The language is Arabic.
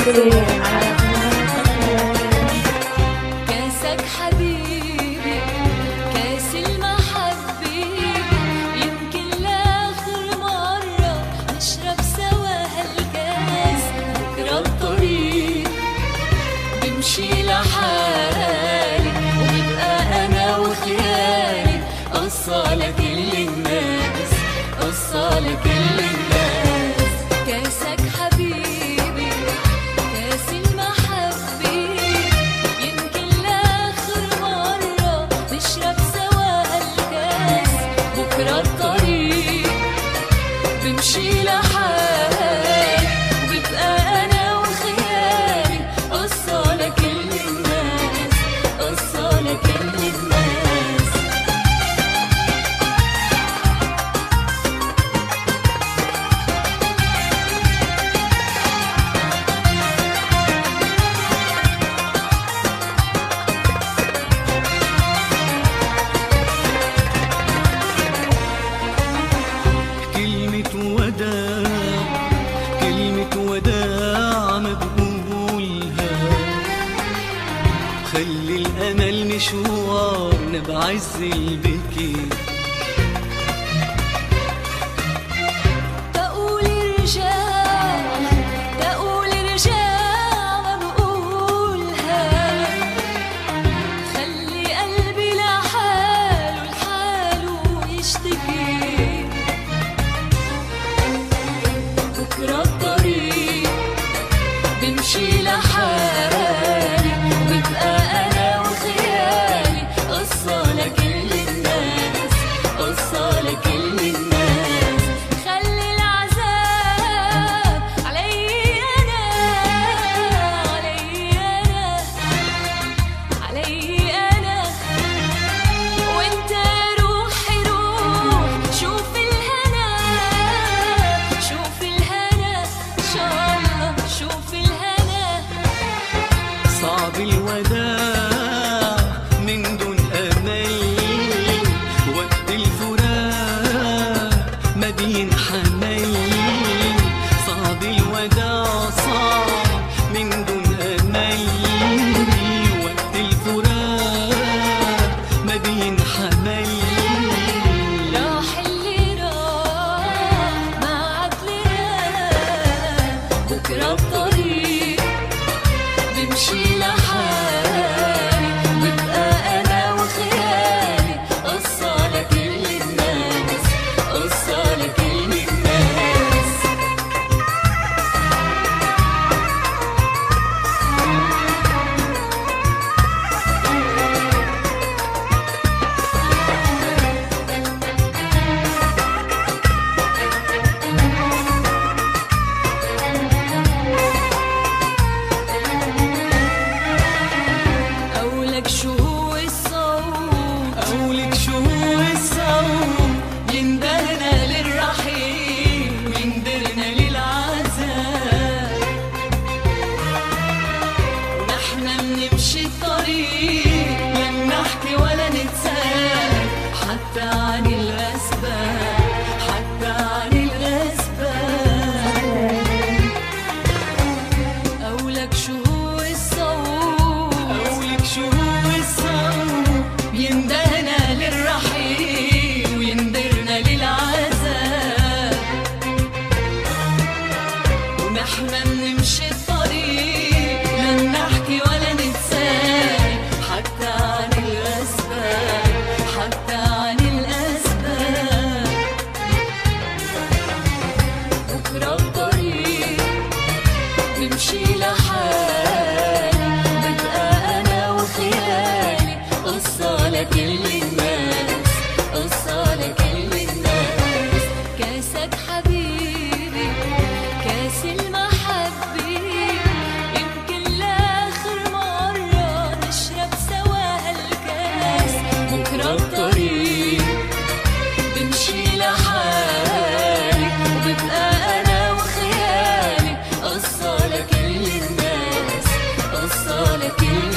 حصريا على كاسك حبيبي، كاس المحبة، يمكن لآخر مرة نشرب سوا هالكاس. بكرة الطريق بمشي لحالي، وببقى أنا وخيالي قصة لكل الناس، قصة لكل الناس. كاسك حبيبي، كاس المحبة، يمكن لآخر مرة نشرب سوا هالكاس. بكرة الطريق بمشي لحالي، وببقى أنا وخيالي قصة لكل الناس، قصة لكل الناس. كلمة وداع ما بقولها، خلي الأمل مشوارنا بعز البكي. بقول ارجع ما بقولها، خلي قلبي لحاله يشتكي. بكرة الطريق بمشي لحالي، وببقى أنا وخيالي قصة لكل الناس، قصة لكل الناس. خلي العذاب علي أنا، علي أنا، وانت روحي روح شوف الهنا، شوف الهنا إن شاء الله، شوف الهنا. صعب الوداع من دون أمل، وقت الفراق ما بينحمل. صعب الوداع صعب من دون أمل، وقت الفراق ما بينحمل. راح اللي راح ما عاد لي راح. بكرة الطريق بمشي لحالي، ببقى أنا وخيالي قصة لكل الناس، قصة لكل الناس. أولك شهوق الصوت، أولك شهور الصوم يندهنا للرحيل ويندرنا للعذاب. ونحن بنمشي الطريق لا نحكي ولا نتساءل حتى عن الأسباب، حتى عن الأسباب. أولك شهوق الصوت، أولك شهور الصوم يندهنا للرحيل ويندرنا للعذاب. ونحن بنمشي الطريق لا نحكي ولا نتساءل حتى عن الأسباب، حتى عن الأسباب. بكرة الطريق بمشي لحالي، ببقى أنا وخيالي قصة لكل الناس، قصة لكل الناس. كاسك حبيبي، كاس المحبة، يمكن لآخر مرة نشرب سوا هالكاس. بكرة الطريق بمشي لحالي، وببقى أنا وخيالي قصة لكل الناس، قصة لكل